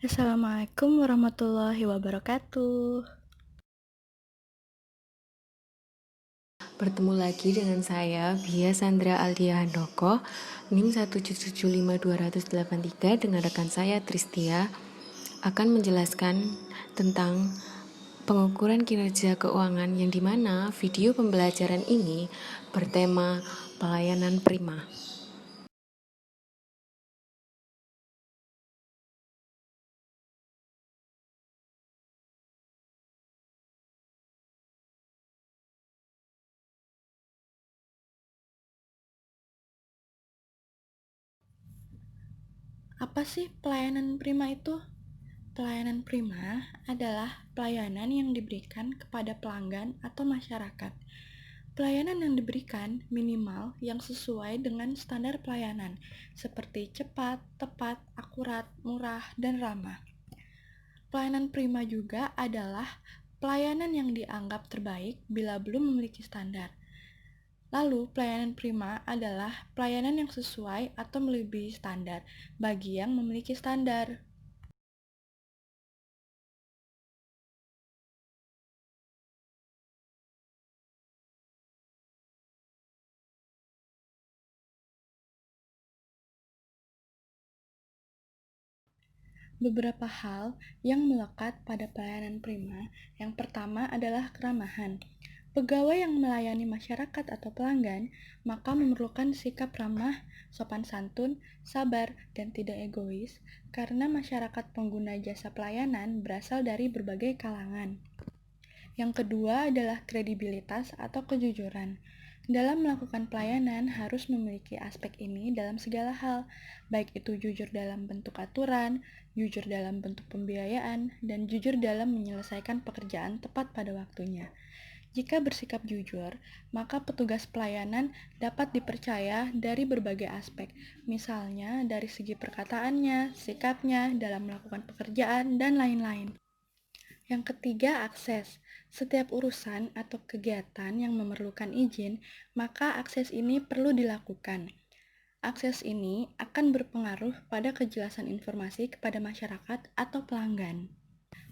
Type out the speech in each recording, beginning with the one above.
Assalamualaikum warahmatullahi wabarakatuh. Bertemu lagi dengan saya, Bia Sandra Aldia Handoko, NIM 1775283 dengan rekan saya Tristia akan menjelaskan tentang pengukuran kinerja keuangan yang dimana video pembelajaran ini bertema pelayanan prima. Apa sih pelayanan prima itu? Pelayanan prima adalah pelayanan yang diberikan kepada pelanggan atau masyarakat. Pelayanan yang diberikan minimal yang sesuai dengan standar pelayanan, seperti cepat, tepat, akurat, murah, dan ramah. Pelayanan prima juga adalah pelayanan yang dianggap terbaik bila belum memiliki standar. Lalu, pelayanan prima adalah pelayanan yang sesuai atau melebihi standar bagi yang memiliki standar. Beberapa hal yang melekat pada pelayanan prima, yang pertama adalah keramahan. Pegawai yang melayani masyarakat atau pelanggan, maka memerlukan sikap ramah, sopan santun, sabar, dan tidak egois, karena masyarakat pengguna jasa pelayanan berasal dari berbagai kalangan. Yang kedua adalah kredibilitas atau kejujuran. Dalam melakukan pelayanan harus memiliki aspek ini dalam segala hal, baik itu jujur dalam bentuk aturan, jujur dalam bentuk pembiayaan, dan jujur dalam menyelesaikan pekerjaan tepat pada waktunya. Jika bersikap jujur, maka petugas pelayanan dapat dipercaya dari berbagai aspek, misalnya dari segi perkataannya, sikapnya dalam melakukan pekerjaan, dan lain-lain. Yang ketiga, akses. Setiap urusan atau kegiatan yang memerlukan izin, maka akses ini perlu dilakukan. Akses ini akan berpengaruh pada kejelasan informasi kepada masyarakat atau pelanggan.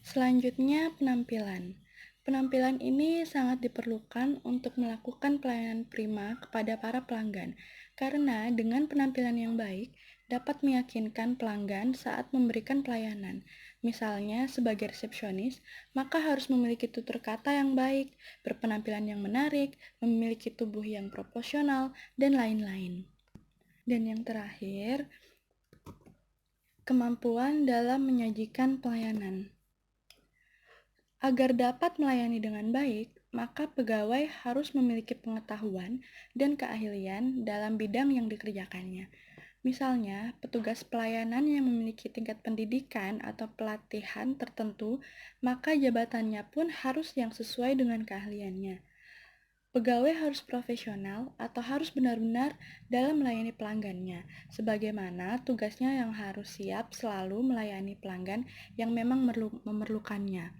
Selanjutnya, penampilan. Penampilan ini sangat diperlukan untuk melakukan pelayanan prima kepada para pelanggan, karena dengan penampilan yang baik dapat meyakinkan pelanggan saat memberikan pelayanan. Misalnya, sebagai resepsionis, maka harus memiliki tutur kata yang baik, berpenampilan yang menarik, memiliki tubuh yang proporsional, dan lain-lain. Dan yang terakhir, kemampuan dalam menyajikan pelayanan. Agar dapat melayani dengan baik, maka pegawai harus memiliki pengetahuan dan keahlian dalam bidang yang dikerjakannya. Misalnya, petugas pelayanan yang memiliki tingkat pendidikan atau pelatihan tertentu, maka jabatannya pun harus yang sesuai dengan keahliannya. Pegawai harus profesional atau harus benar-benar dalam melayani pelanggannya, sebagaimana tugasnya yang harus siap selalu melayani pelanggan yang memang memerlukannya.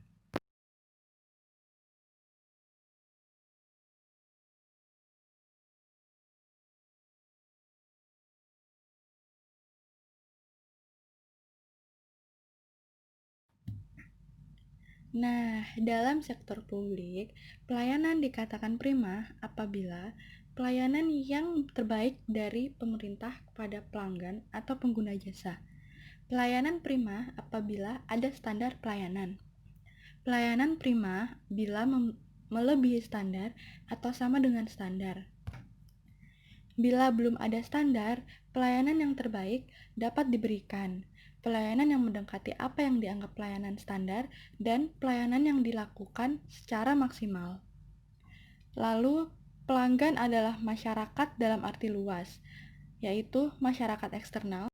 Nah, dalam sektor publik, pelayanan dikatakan prima apabila pelayanan yang terbaik dari pemerintah kepada pelanggan atau pengguna jasa. Pelayanan prima apabila ada standar pelayanan. Pelayanan prima bila melebihi standar atau sama dengan standar. Bila belum ada standar, pelayanan yang terbaik dapat diberikan. Pelayanan yang mendekati apa yang dianggap pelayanan standar dan pelayanan yang dilakukan secara maksimal. Lalu, pelanggan adalah masyarakat dalam arti luas, yaitu masyarakat eksternal.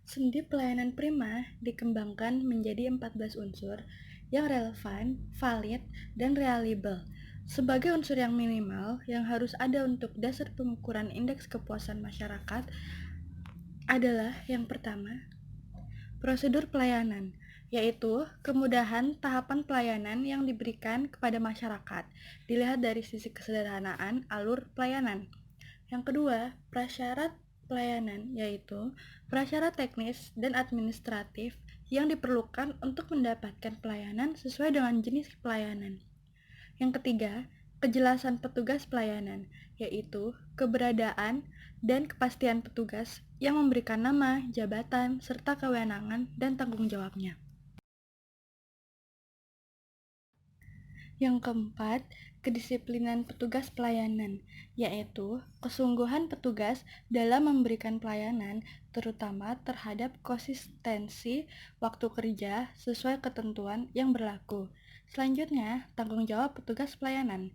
Sendi pelayanan prima dikembangkan menjadi 14 unsur yang relevan, valid, dan reliable. Sebagai unsur yang minimal yang harus ada untuk dasar pengukuran indeks kepuasan masyarakat adalah yang pertama, prosedur pelayanan, yaitu kemudahan tahapan pelayanan yang diberikan kepada masyarakat, dilihat dari sisi kesederhanaan alur pelayanan. Yang kedua, prasyarat pelayanan, yaitu prasyarat teknis dan administratif yang diperlukan untuk mendapatkan pelayanan sesuai dengan jenis pelayanan. Yang ketiga, kejelasan petugas pelayanan, yaitu keberadaan dan kepastian petugas yang memberikan nama, jabatan, serta kewenangan dan tanggung jawabnya. Yang keempat, kedisiplinan petugas pelayanan, yaitu kesungguhan petugas dalam memberikan pelayanan, terutama terhadap konsistensi waktu kerja sesuai ketentuan yang berlaku. Selanjutnya, tanggung jawab petugas pelayanan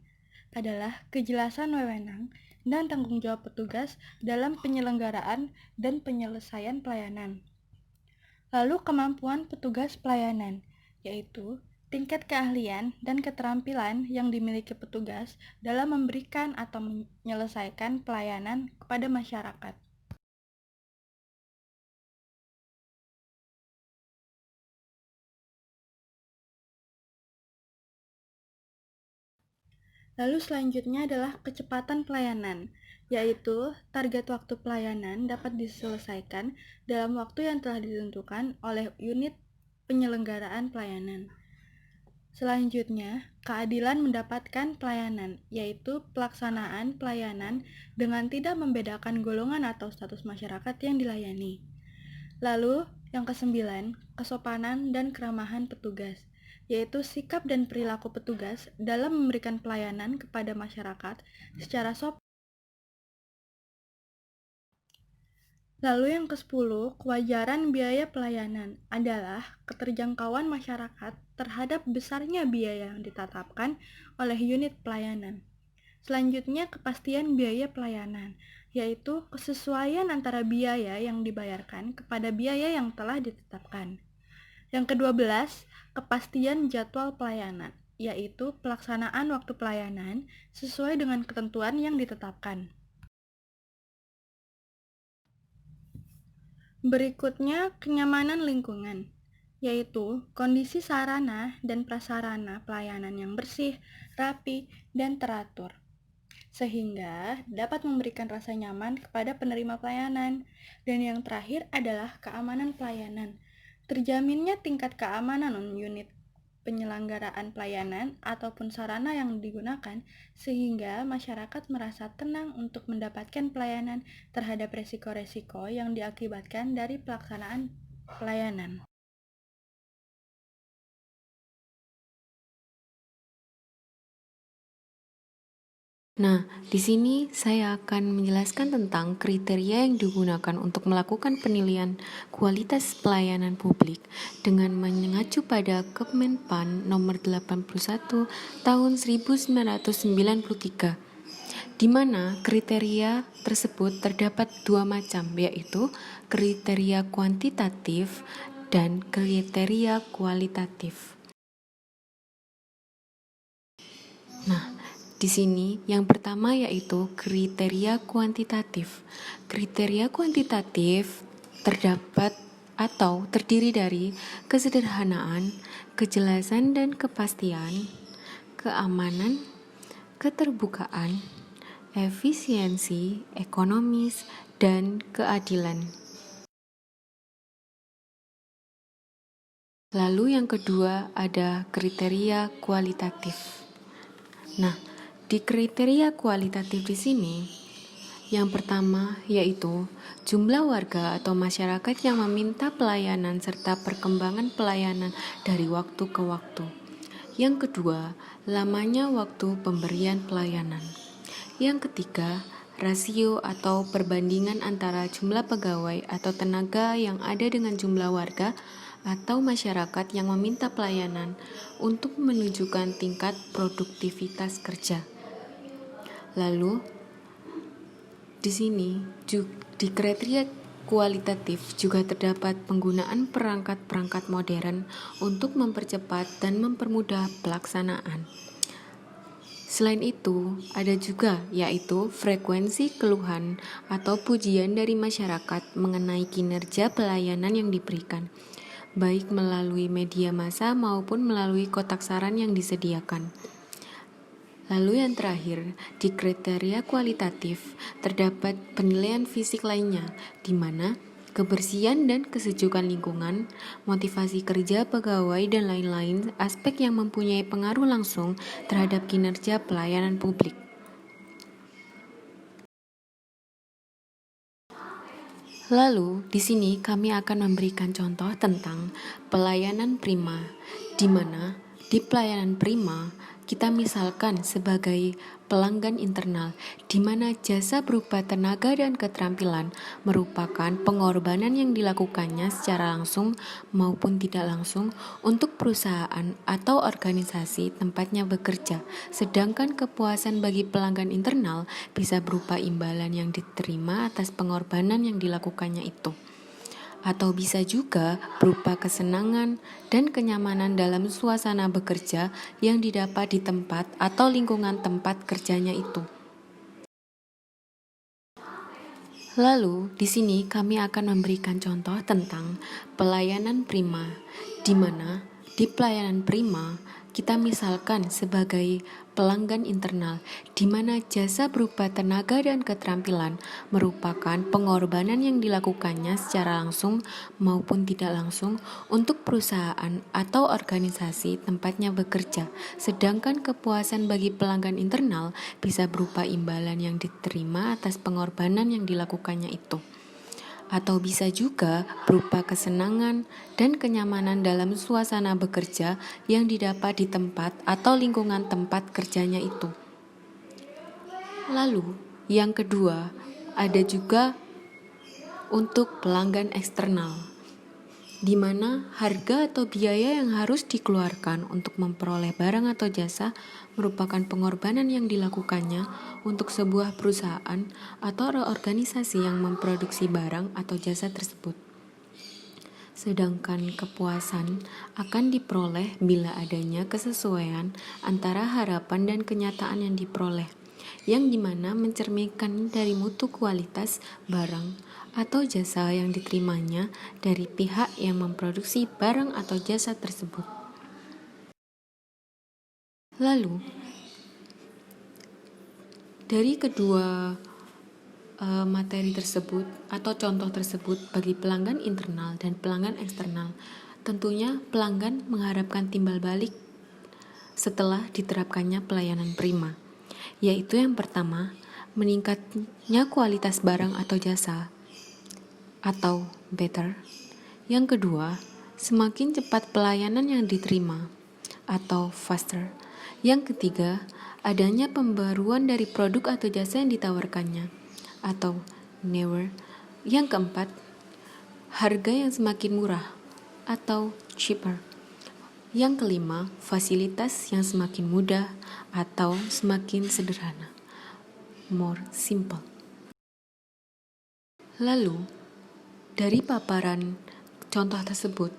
adalah kejelasan wewenang dan tanggung jawab petugas dalam penyelenggaraan dan penyelesaian pelayanan. Lalu kemampuan petugas pelayanan, yaitu tingkat keahlian dan keterampilan yang dimiliki petugas dalam memberikan atau menyelesaikan pelayanan kepada masyarakat. Lalu selanjutnya adalah kecepatan pelayanan, yaitu target waktu pelayanan dapat diselesaikan dalam waktu yang telah ditentukan oleh unit penyelenggaraan pelayanan. Selanjutnya, keadilan mendapatkan pelayanan, yaitu pelaksanaan pelayanan dengan tidak membedakan golongan atau status masyarakat yang dilayani. Lalu, yang kesembilan, kesopanan dan keramahan petugas, yaitu sikap dan perilaku petugas dalam memberikan pelayanan kepada masyarakat secara sopan. Lalu yang ke-10, kewajaran biaya pelayanan adalah keterjangkauan masyarakat terhadap besarnya biaya yang ditetapkan oleh unit pelayanan. Selanjutnya, kepastian biaya pelayanan, yaitu kesesuaian antara biaya yang dibayarkan kepada biaya yang telah ditetapkan. Yang ke-12, kepastian jadwal pelayanan, yaitu pelaksanaan waktu pelayanan sesuai dengan ketentuan yang ditetapkan. Berikutnya, kenyamanan lingkungan, yaitu kondisi sarana dan prasarana pelayanan yang bersih, rapi, dan teratur, sehingga dapat memberikan rasa nyaman kepada penerima pelayanan. Dan yang terakhir adalah keamanan pelayanan. Terjaminnya tingkat keamanan unit penyelenggaraan pelayanan ataupun sarana yang digunakan sehingga masyarakat merasa tenang untuk mendapatkan pelayanan terhadap resiko-resiko yang diakibatkan dari pelaksanaan pelayanan. Nah, di sini saya akan menjelaskan tentang kriteria yang digunakan untuk melakukan penilaian kualitas pelayanan publik dengan mengacu pada Kemenpan nomor 81 tahun 1993, di mana kriteria tersebut terdapat dua macam, yaitu kriteria kuantitatif dan kriteria kualitatif. Nah, di sini yang pertama yaitu kriteria kuantitatif. Kriteria kuantitatif terdapat atau terdiri dari kesederhanaan, kejelasan dan kepastian, keamanan, keterbukaan, efisiensi, ekonomis, dan keadilan. Lalu yang kedua ada kriteria kualitatif. Nah, di kriteria kualitatif di sini, yang pertama yaitu jumlah warga atau masyarakat yang meminta pelayanan serta perkembangan pelayanan dari waktu ke waktu. Yang kedua, lamanya waktu pemberian pelayanan. Yang ketiga, rasio atau perbandingan antara jumlah pegawai atau tenaga yang ada dengan jumlah warga atau masyarakat yang meminta pelayanan untuk menunjukkan tingkat produktivitas kerja. Lalu, di sini di kriteria kualitatif juga terdapat penggunaan perangkat-perangkat modern untuk mempercepat dan mempermudah pelaksanaan. Selain itu, ada juga yaitu frekuensi keluhan atau pujian dari masyarakat mengenai kinerja pelayanan yang diberikan, baik melalui media massa maupun melalui kotak saran yang disediakan. Lalu yang terakhir, di kriteria kualitatif terdapat penilaian fisik lainnya, di mana kebersihan dan kesejukan lingkungan, motivasi kerja pegawai, dan lain-lain aspek yang mempunyai pengaruh langsung terhadap kinerja pelayanan publik. Lalu, di sini kami akan memberikan contoh tentang pelayanan prima, di mana di pelayanan prima kita misalkan sebagai pelanggan internal, di mana jasa berupa tenaga dan keterampilan merupakan pengorbanan yang dilakukannya secara langsung maupun tidak langsung untuk perusahaan atau organisasi tempatnya bekerja. Sedangkan kepuasan bagi pelanggan internal bisa berupa imbalan yang diterima atas pengorbanan yang dilakukannya itu, atau bisa juga berupa kesenangan dan kenyamanan dalam suasana bekerja yang didapat di tempat atau lingkungan tempat kerjanya itu. Lalu, di sini kami akan memberikan contoh tentang pelayanan prima, di mana di pelayanan prima kita misalkan sebagai pelanggan internal, di mana jasa berupa tenaga dan keterampilan merupakan pengorbanan yang dilakukannya secara langsung maupun tidak langsung untuk perusahaan atau organisasi tempatnya bekerja. Sedangkan kepuasan bagi pelanggan internal bisa berupa imbalan yang diterima atas pengorbanan yang dilakukannya itu, atau bisa juga berupa kesenangan dan kenyamanan dalam suasana bekerja yang didapat di tempat atau lingkungan tempat kerjanya itu. Lalu, yang kedua, ada juga untuk pelanggan eksternal, di mana harga atau biaya yang harus dikeluarkan untuk memperoleh barang atau jasa merupakan pengorbanan yang dilakukannya untuk sebuah perusahaan atau organisasi yang memproduksi barang atau jasa tersebut. Sedangkan kepuasan akan diperoleh bila adanya kesesuaian antara harapan dan kenyataan yang diperoleh, yang dimana mencerminkan dari mutu kualitas barang atau jasa yang diterimanya dari pihak yang memproduksi barang atau jasa tersebut. Lalu, dari kedua materi tersebut atau contoh tersebut bagi pelanggan internal dan pelanggan eksternal, tentunya pelanggan mengharapkan timbal balik setelah diterapkannya pelayanan prima, yaitu yang pertama, meningkatnya kualitas barang atau jasa atau better. Yang kedua, semakin cepat pelayanan yang diterima atau faster. Yang ketiga, adanya pembaruan dari produk atau jasa yang ditawarkannya atau newer. Yang keempat, harga yang semakin murah atau cheaper. Yang kelima, fasilitas yang semakin mudah atau semakin sederhana, more simple. Lalu, dari paparan contoh tersebut,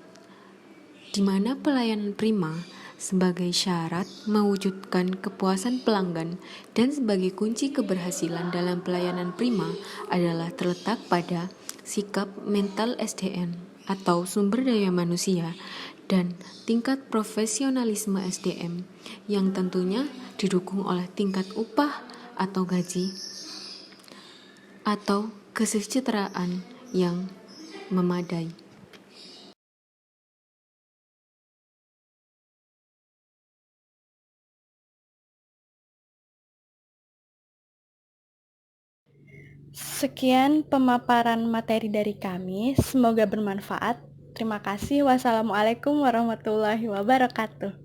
di mana pelayanan prima sebagai syarat mewujudkan kepuasan pelanggan dan sebagai kunci keberhasilan dalam pelayanan prima adalah terletak pada sikap mental SDM atau sumber daya manusia dan tingkat profesionalisme SDM yang tentunya didukung oleh tingkat upah atau gaji atau kesejahteraan yang memadai. Sekian pemaparan materi dari kami, semoga bermanfaat. Terima kasih. Wassalamualaikum warahmatullahi wabarakatuh.